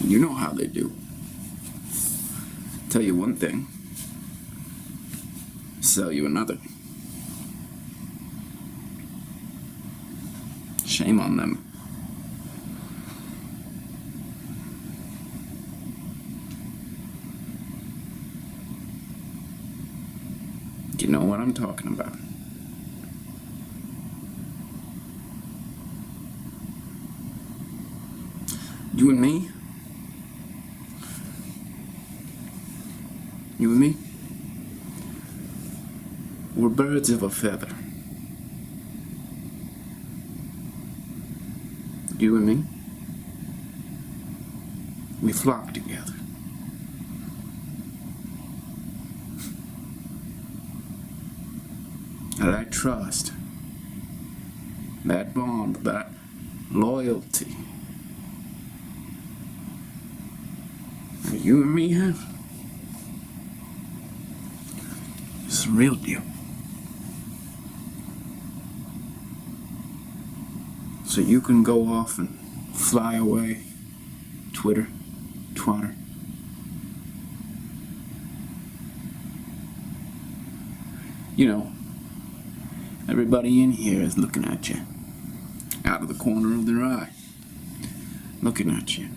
You know how they do. Tell you one thing, sell you another. Shame on them. You know what I'm talking about. You and me? You and me? We're birds of a feather. You and me? We flock together. And I trust that bond, that loyalty that you and me have is the real deal. So you can go off and fly away, twatter. You know, everybody in here is looking at you, out of the corner of their eye, looking at you,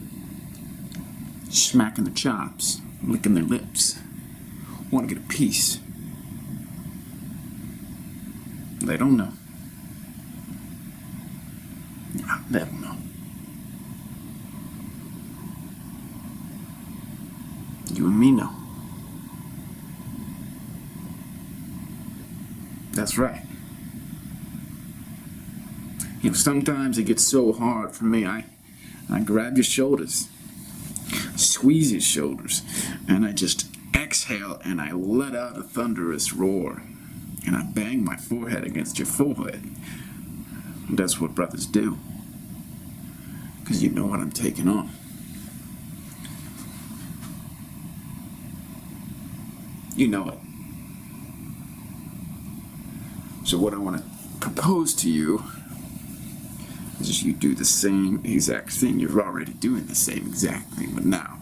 smacking their chops, licking their lips, want to get a piece. They don't know. They don't know. You and me know. That's right. You know, sometimes it gets so hard for me, I grab your shoulders, squeeze your shoulders, and I just exhale and I let out a thunderous roar. And I bang my forehead against your forehead. And that's what brothers do. Because you know what I'm taking on. You know it. So what I want to propose to you is just you do the same exact thing. You're already doing the same exact thing, but now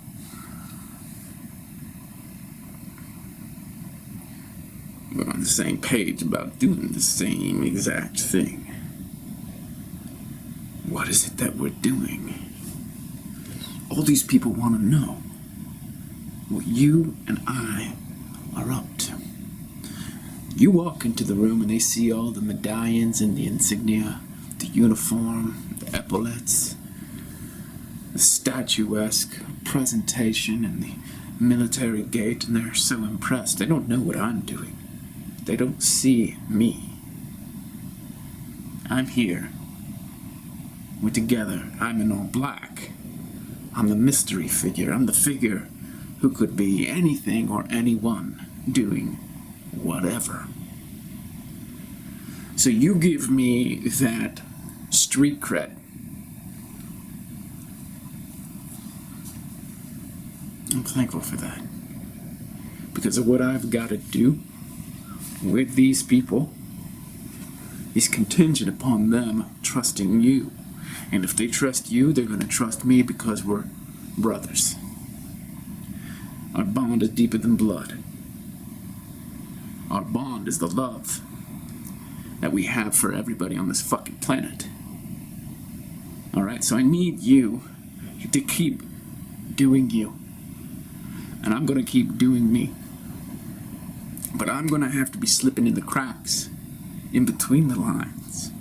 we're on the same page about doing the same exact thing. What is it that we're doing? All these people want to know what you and I are up to. You walk into the room and they see all the medallions and the insignia, the uniform, the epaulets, the statuesque presentation and the military gait, and they're so impressed. They don't know what I'm doing. They don't see me. I'm here. We're together. I'm in all black. I'm the mystery figure. I'm the figure who could be anything or anyone doing whatever. So you give me that street cred. I'm thankful for that. Because of what I've got to do with these people is contingent upon them trusting you. And if they trust you, they're going to trust me because we're brothers. Our bond is deeper than blood. Our bond is the love that we have for everybody on this fucking planet. Alright, so I need you to keep doing you. And I'm going to keep doing me. But I'm going to have to be slipping in the cracks, in between the lines.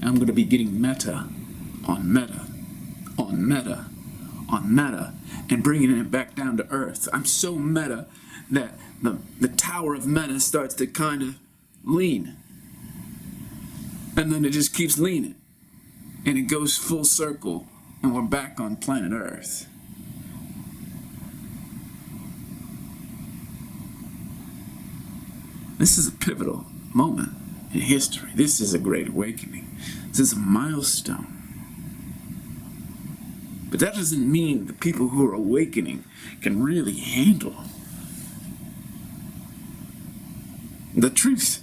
I'm going to be getting meta on meta, on meta, on meta, and bringing it back down to earth. I'm so meta that the tower of meta starts to kind of lean. And then it just keeps leaning. And it goes full circle, and we're back on planet Earth. This is a pivotal moment in history. This is a great awakening. This is a milestone. But that doesn't mean the people who are awakening can really handle the truth.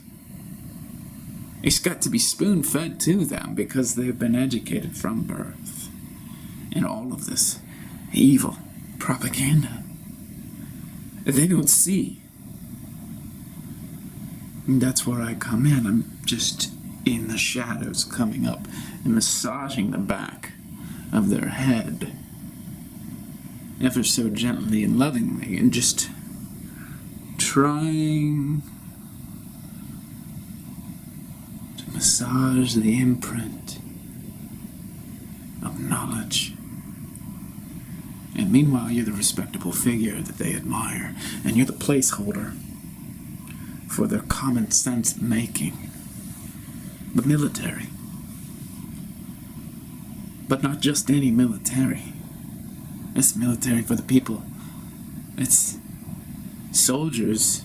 It's got to be spoon-fed to them because they've been educated from birth in all of this evil propaganda that they don't see. And that's where I come in. I'm just in the shadows, coming up and massaging the back of their head ever so gently and lovingly, and just trying to massage the imprint of knowledge. And meanwhile, you're the respectable figure that they admire, and you're the placeholder for their common sense making. The military. But not just any military. It's military for the people. It's soldiers,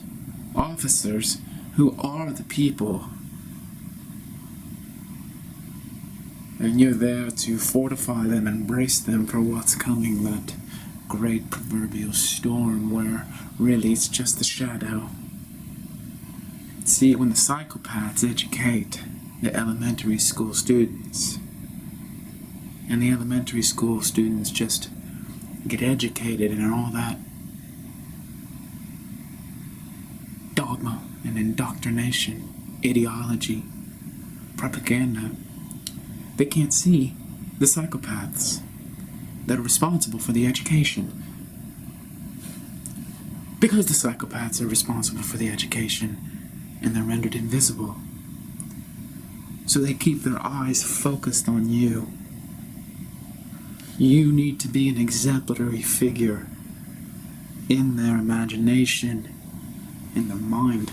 officers who are the people. And you're there to fortify them, embrace them for what's coming, that great proverbial storm where really it's just the shadow. See, when the psychopaths educate the elementary school students, and the elementary school students just get educated in all that dogma and indoctrination, ideology, propaganda, they can't see the psychopaths that are responsible for the education. Because the psychopaths are responsible for the education, and they're rendered invisible. So they keep their eyes focused on you. You need to be an exemplary figure in their imagination, in their mind,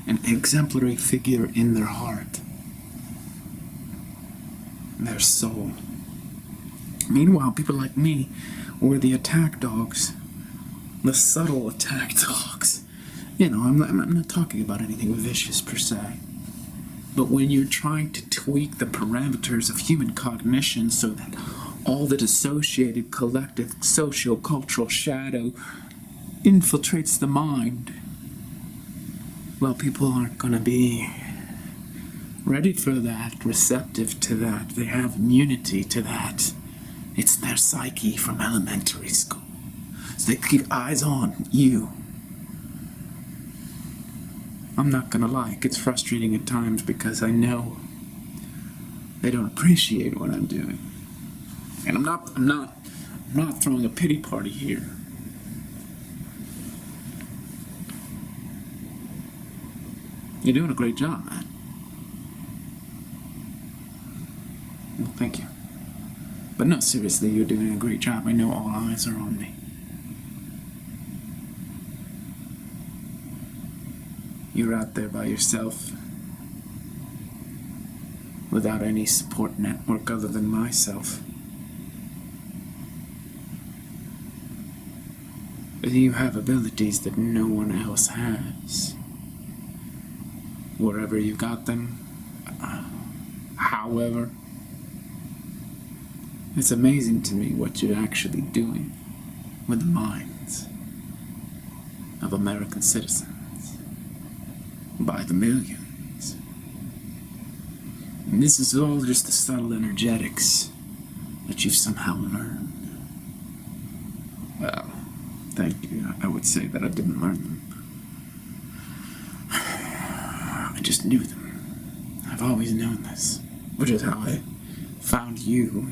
an exemplary figure in their heart, their soul. Meanwhile, people like me were the attack dogs, the subtle attack dogs. You know, I'm not talking about anything vicious per se. But when you're trying to tweak the parameters of human cognition so that all the dissociated collective socio-cultural shadow infiltrates the mind, well, people aren't going to be ready for that, receptive to that. They have immunity to that. It's their psyche from elementary school. So they keep eyes on you. I'm not gonna lie, it gets frustrating at times because I know they don't appreciate what I'm doing. And I'm not throwing a pity party here. You're doing a great job, man. Well, thank you. But no, seriously, you're doing a great job. I know all eyes are on me. You're out there by yourself, without any support network other than myself. You have abilities that no one else has. Wherever you got them, however, it's amazing to me what you're actually doing with the minds of American citizens. By the millions. And this is all just the subtle energetics that you've somehow learned. Well, thank you. I would say that I didn't learn them. I just knew them. I've always known this, which is how I found you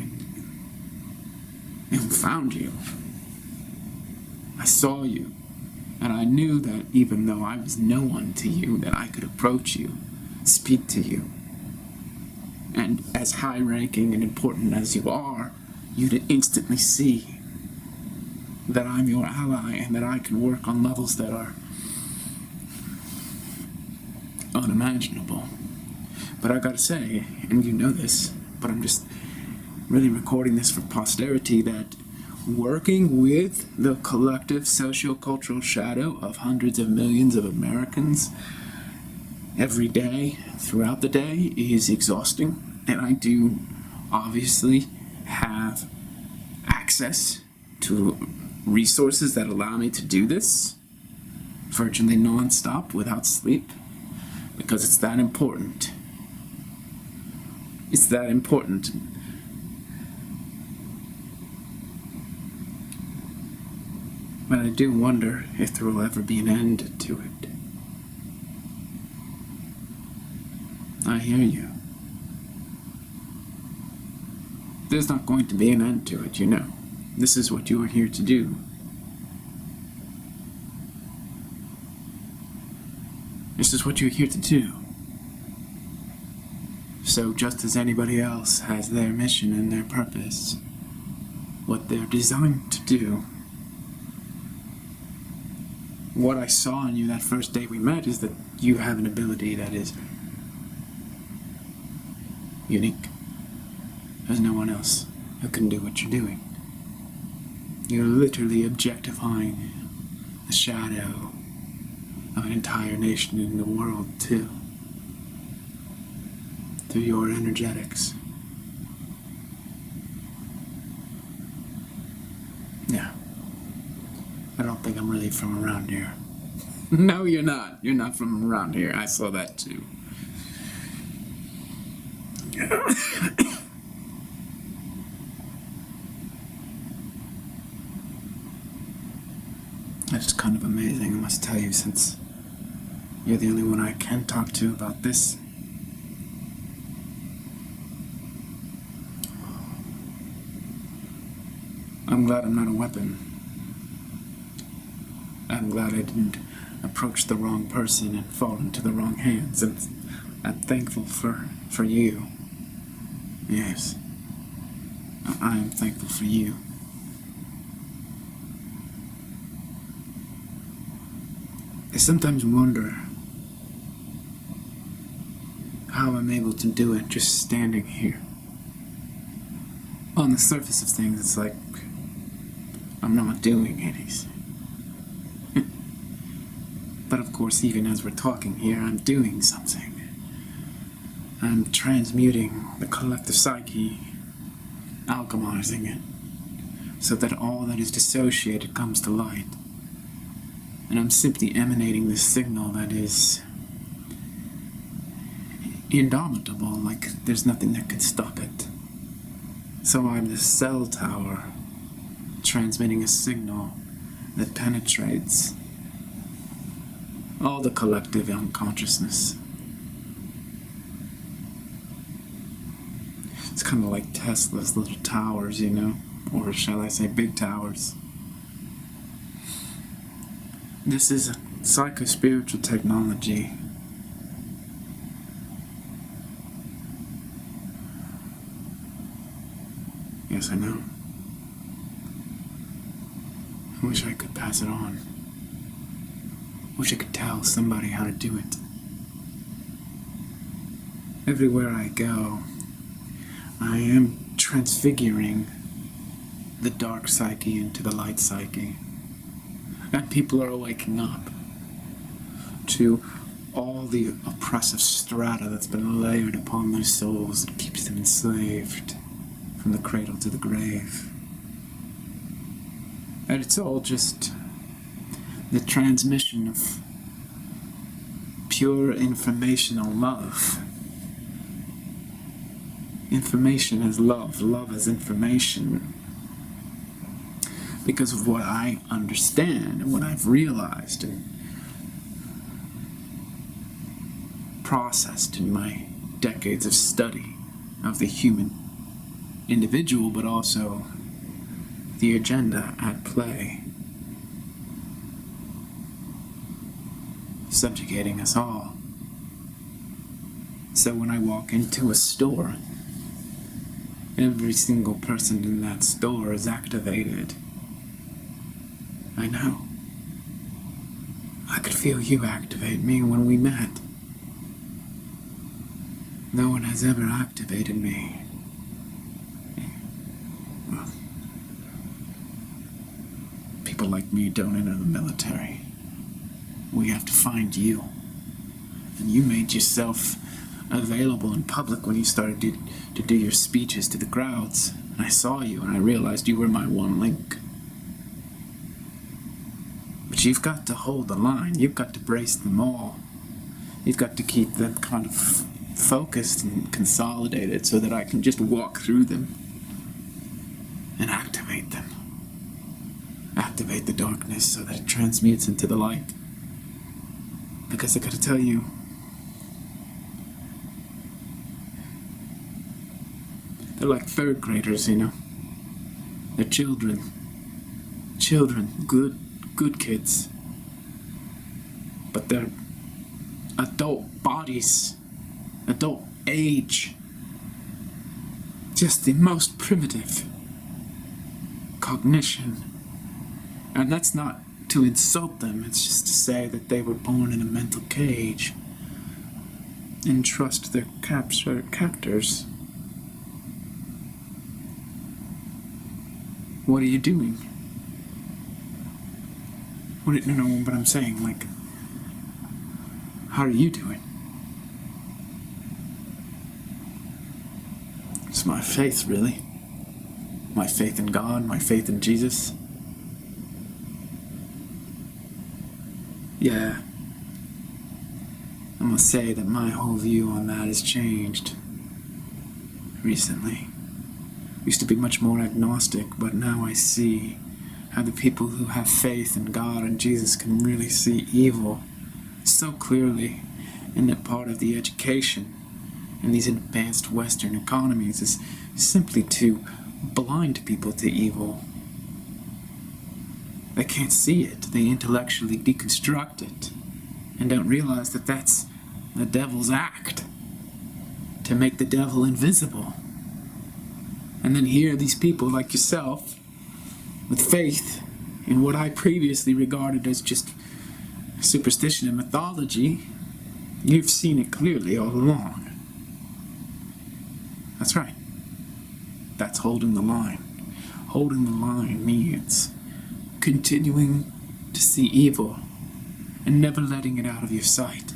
and found you. I saw you. And I knew that even though I was no one to you, that I could approach you, speak to you. And as high-ranking and important as you are, you'd instantly see that I'm your ally and that I can work on levels that are unimaginable. But I gotta say, and you know this, but I'm just really recording this for posterity, that working with the collective socio-cultural shadow of hundreds of millions of Americans every day, throughout the day, is exhausting. And I do obviously have access to resources that allow me to do this virtually non-stop without sleep, because it's that important. It's that important. But I do wonder if there will ever be an end to it. I hear you. There's not going to be an end to it, you know. This is what you are here to do. This is what you're here to do. So just as anybody else has their mission and their purpose, what they're designed to do, what I saw in you that first day we met is that you have an ability that is unique. There's no one else who can do what you're doing. You're literally objectifying the shadow of an entire nation in the world, too, through your energetics. Yeah. I don't think I'm really from around here. No, you're not. You're not from around here. I saw that, too. It's kind of amazing, I must tell you, since you're the only one I can talk to about this. I'm glad I'm not a weapon. I'm glad I didn't approach the wrong person and fall into the wrong hands, and I'm thankful for you. Yes. I am thankful for you. I sometimes wonder how I'm able to do it just standing here. On the surface of things, it's like I'm not doing anything. But of course, even as we're talking here, I'm doing something. I'm transmuting the collective psyche, alchemizing it, so that all that is dissociated comes to light. And I'm simply emanating this signal that is indomitable, like there's nothing that can stop it. So I'm the cell tower, transmitting a signal that penetrates all the collective unconsciousness. It's kind of like Tesla's little towers, you know, or shall I say big towers. This is a psycho-spiritual technology. Yes, I know. I wish I could pass it on. I wish I could tell somebody how to do it. Everywhere I go, I am transfiguring the dark psyche into the light psyche. And people are waking up to all the oppressive strata that's been layered upon their souls that keeps them enslaved from the cradle to the grave. And it's all just the transmission of pure informational love. Information is love, love is information. Because of what I understand and what I've realized and processed in my decades of study of the human individual, but also the agenda at play, subjugating us all. So when I walk into a store, every single person in that store is activated. I know. I could feel you activate me when we met. No one has ever activated me. Well, people like me don't enter the military. We have to find you. And you made yourself available in public when you started to do your speeches to the crowds. And I saw you and I realized you were my one link. But you've got to hold the line. You've got to brace them all. You've got to keep them kind of focused and consolidated so that I can just walk through them and activate them. activate the darkness so that it transmutes into the light. Because I gotta tell you, they're like third graders, you know. They're children. Good kids. But they're adult bodies, adult age. Just the most primitive cognition. And that's not to insult them, it's just to say that they were born in a mental cage and trust their captors. What are you doing? No, but I'm saying, like, how are you doing? It's my faith, really. My faith in God, my faith in Jesus. Yeah. I must say that my whole view on that has changed recently. Used to be much more agnostic, but now I see how the people who have faith in God and Jesus can really see evil so clearly, and that part of the education in these advanced Western economies is simply to blind people to evil. They can't see it. They intellectually deconstruct it and don't realize that that's the devil's act, to make the devil invisible. And then here these people like yourself, with faith in what I previously regarded as just superstition and mythology, you've seen it clearly all along. That's right. That's holding the line. Holding the line means continuing to see evil and never letting it out of your sight.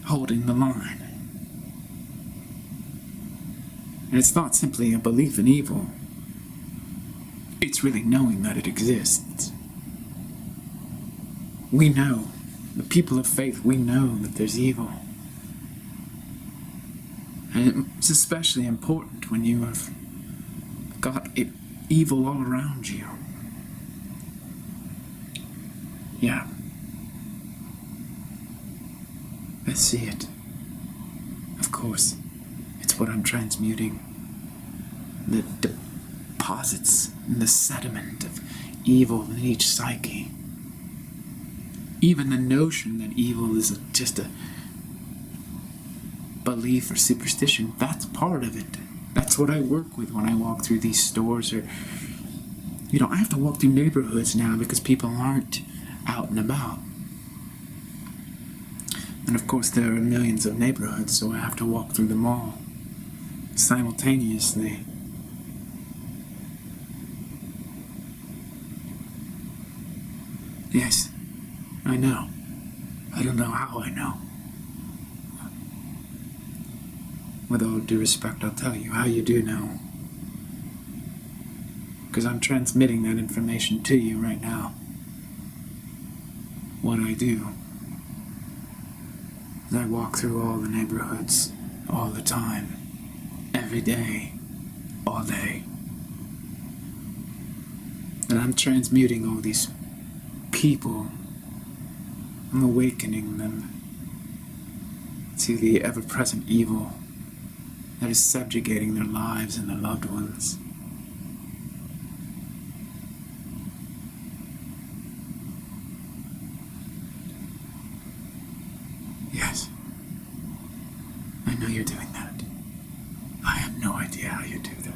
Holding the line. And it's not simply a belief in evil. It's really knowing that it exists. We know, the people of faith, we know that there's evil. And it's especially important when you have got evil all around you. Yeah. I see it. Of course, it's what I'm transmuting. The deposits and the sediment of evil in each psyche. Even the notion that evil is just a belief or superstition, that's part of it. That's what I work with when I walk through these stores, or, you know, I have to walk through neighborhoods now because people aren't out and about. And of course there are millions of neighborhoods, so I have to walk through them all simultaneously. Yes, I know. I don't know how I know. With all due respect, I'll tell you how you do know. Because I'm transmitting that information to you right now. What I do is I walk through all the neighborhoods all the time, every day, all day. And I'm transmuting all these people. I'm awakening them to the ever-present evil that is subjugating their lives and their loved ones. Yes, I know you're doing that. I have no idea how you do that.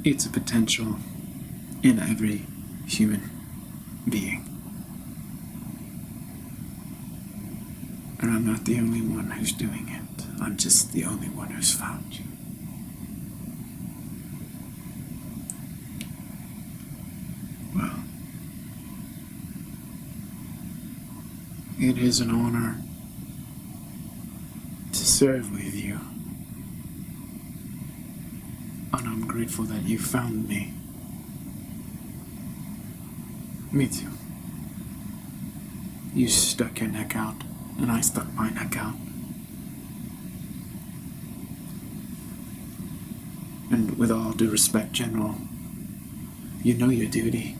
It's a potential in every human being. And I'm not the only one who's doing it. I'm just the only one who's found you. Well, it is an honor to serve with you. And I'm grateful that you found me. Me too. You stuck your neck out, and I stuck my neck out. And with all due respect, General, you know your duty.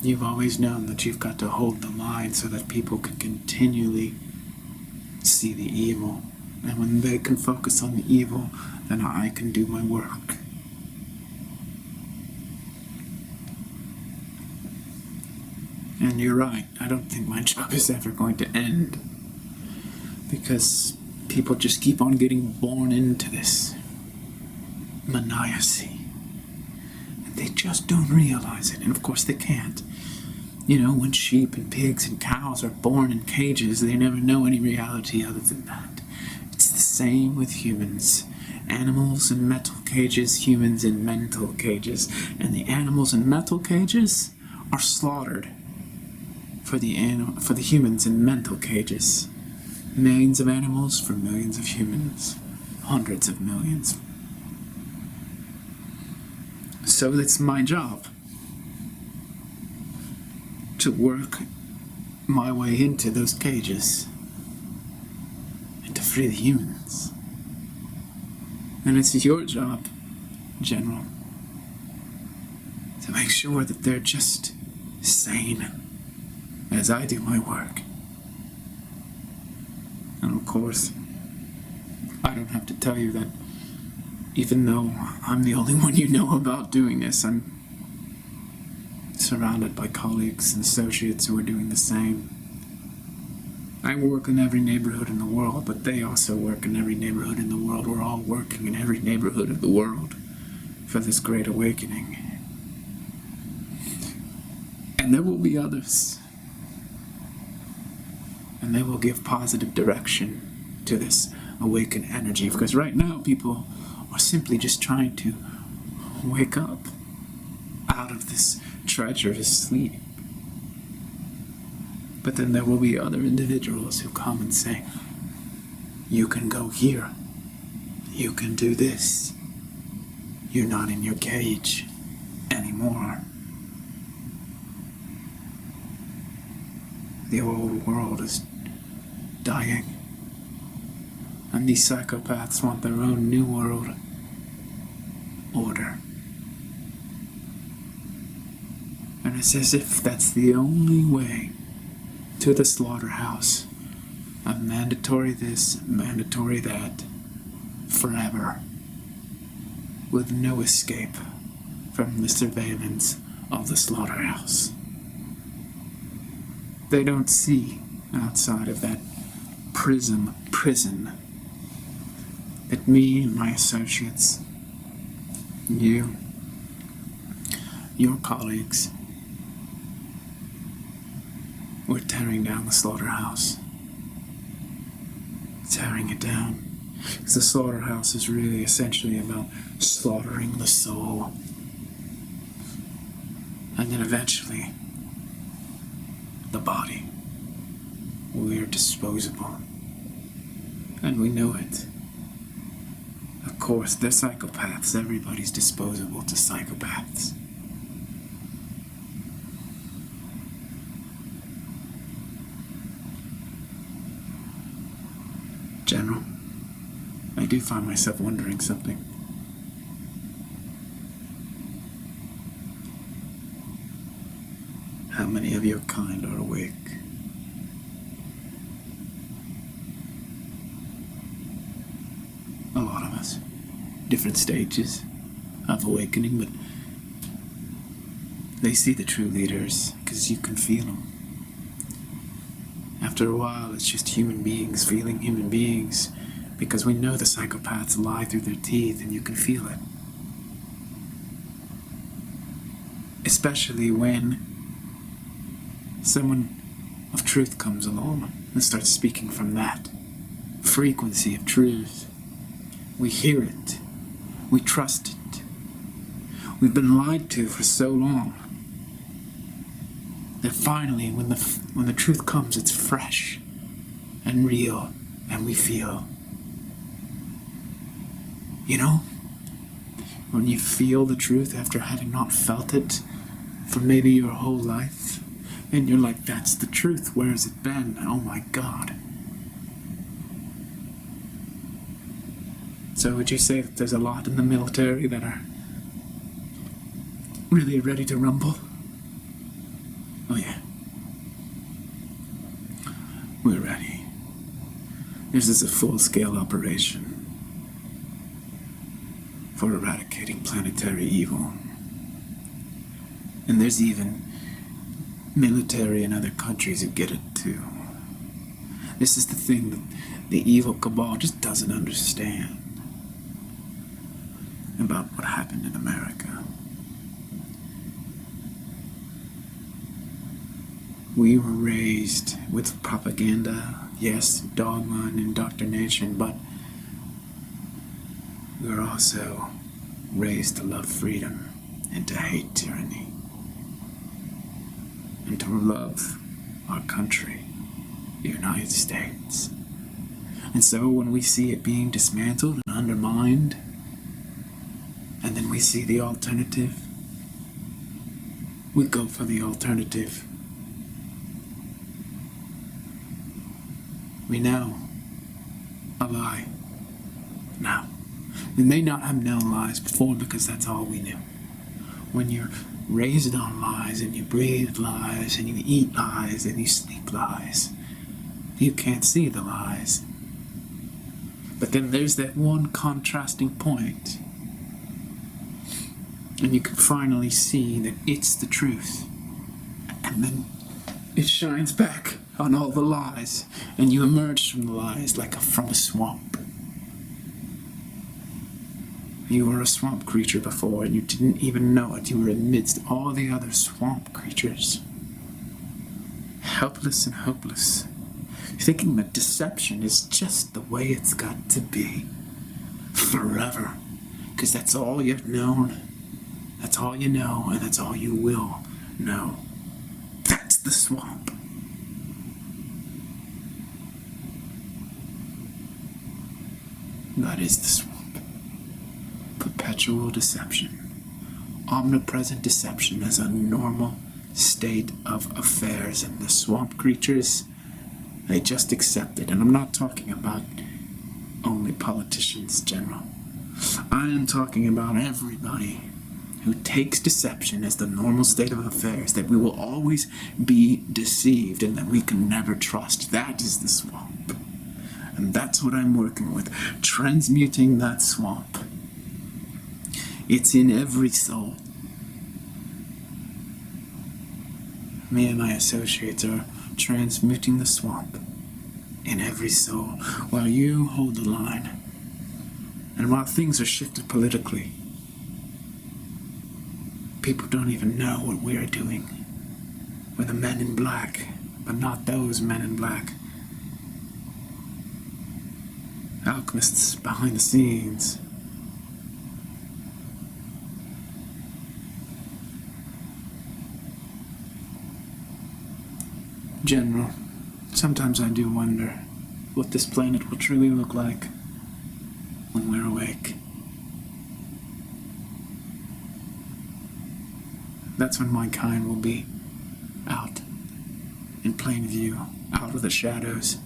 You've always known that you've got to hold the line so that people can continually see the evil. And when they can focus on the evil, then I can do my work. And you're right, I don't think my job is ever going to end. Because people just keep on getting born into this maniacy. And they just don't realize it. And of course they can't. You know, when sheep and pigs and cows are born in cages, they never know any reality other than that. It's the same with humans. Animals in metal cages, humans in mental cages. And the animals in metal cages are slaughtered for the humans in mental cages. Millions of animals for millions of humans. Hundreds of millions. So it's my job to work my way into those cages and to free the humans. And it's your job, General, to make sure that they're just sane as I do my work. And of course, I don't have to tell you that even though I'm the only one you know about doing this, I'm surrounded by colleagues and associates who are doing the same. I work in every neighborhood in the world, but they also work in every neighborhood in the world. We're all working in every neighborhood of the world for this great awakening. And there will be others. And they will give positive direction to this awakened energy. Because right now, people are simply just trying to wake up out of this treacherous sleep. But then there will be other individuals who come and say, you can go here. You can do this. You're not in your cage anymore. The old world is dying. And these psychopaths want their own new world order. And it's as if that's the only way to the slaughterhouse. A mandatory this, mandatory that, forever. With no escape from the surveillance of the slaughterhouse. They don't see outside of that prison that me and my associates, you, your colleagues, we're tearing down the slaughterhouse. Tearing it down. Because the slaughterhouse is really essentially about slaughtering the soul. And then eventually, the body. We're disposable. And we know it. Of course, they're psychopaths. Everybody's disposable to psychopaths. General, I do find myself wondering something. How many of your kind are awake? A lot of us. Different stages of awakening, but they see the true leaders because you can feel them. After a while, it's just human beings feeling human beings because we know the psychopaths lie through their teeth and you can feel it. Especially when someone of truth comes along and starts speaking from that frequency of truth. We hear it. We trust it. We've been lied to for so long that finally, when the truth comes, it's fresh and real, and we feel. You know, when you feel the truth after having not felt it for maybe your whole life, and you're like, that's the truth, where has it been? Oh my God. So would you say that there's a lot in the military that are really ready to rumble? Oh yeah. We're ready. This is a full-scale operation for eradicating planetary evil. And there's even military in other countries who get it too. This is the thing that the evil cabal just doesn't understand about what happened in America. We were raised with propaganda, yes, dogma and indoctrination, but we were also raised to love freedom and to hate tyranny and to love our country, the United States. And so when we see it being dismantled and undermined, and then we see the alternative, we go for the alternative. We know a lie now. We may not have known lies before because that's all we knew. When you're raised on lies and you breathe lies and you eat lies and you sleep lies, you can't see the lies. But then there's that one contrasting point, and you can finally see that it's the truth. And then it shines back on all the lies, and you emerge from the lies like from a swamp. You were a swamp creature before, and you didn't even know it. You were amidst all the other swamp creatures, helpless and hopeless, thinking that deception is just the way it's got to be forever, because that's all you've known, that's all you know, and that's all you will know. That's the swamp. That is the swamp. Perpetual deception. Omnipresent deception as a normal state of affairs, and the swamp creatures, they just accept it. And I'm not talking about only politicians, General. I am talking about everybody who takes deception as the normal state of affairs, that we will always be deceived and that we can never trust. That is the swamp. And that's what I'm working with, transmuting that swamp. It's in every soul. Me and my associates are transmuting the swamp in every soul while you hold the line. And while things are shifted politically, people don't even know what we are doing. We're the men in black, but not those men in black. Alchemists behind the scenes. General, sometimes I do wonder what this planet will truly look like when we're awake. That's when my kind will be out in plain view, out of the shadows.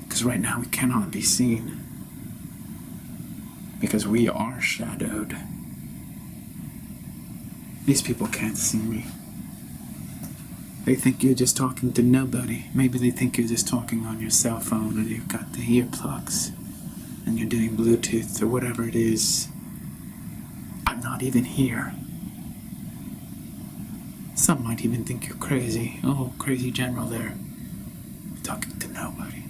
Because right now we cannot be seen. Because we are shadowed. These people can't see me. They think you're just talking to nobody. Maybe they think you're just talking on your cell phone and you've got the earplugs and you're doing Bluetooth or whatever it is. I'm not even here. Some might even think you're crazy. Oh, crazy general there. Talking to nobody.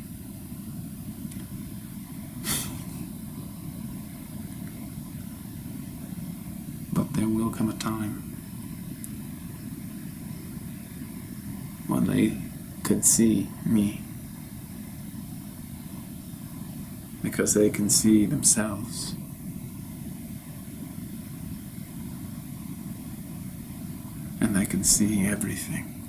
But there will come a time when they could see me. Because they can see themselves. And they can see everything.